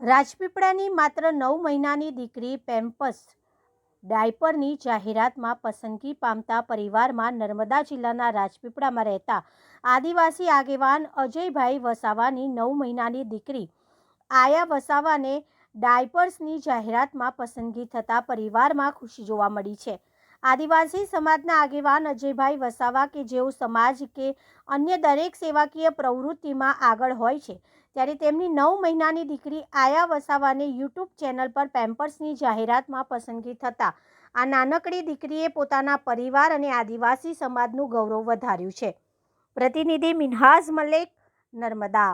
રાજપીપળાની માત્ર 9 મહિનાની દીકરી પેમ્પર્સ ડાયપરની જાહેરાતમાં પસંદગી પામતા પરિવારમાં નર્મદા જિલ્લાના રાજપીપળામાં રહેતા આદિવાસી આગેવાન અજયભાઈ વસાવાની 9 મહિનાની દીકરી આયા વસાવાને ડાયપર્સની જાહેરાતમાં પસંદગી થતાં પરિવારમાં ખુશી જોવા મળી છે. આદિવાસી સમાજના આગેવાન અજયભાઈ વસાવા કે જેઓ સમાજ કે અન્ય દરેક સેવાકીય પ્રવૃત્તિમાં આગળ હોય છે, ત્યારે તેમની 9 મહિનાની દીકરી આયા વસાવાને યુટ્યુબ ચેનલ પર પેમ્પર્સની જાહેરાતમાં પસંદગી થતાં આ નાનકડી દીકરીએ પોતાના પરિવાર અને આદિવાસી સમાજનું ગૌરવ વધાર્યું છે. પ્રતિનિધિ મિનહાજ મલેક, નર્મદા.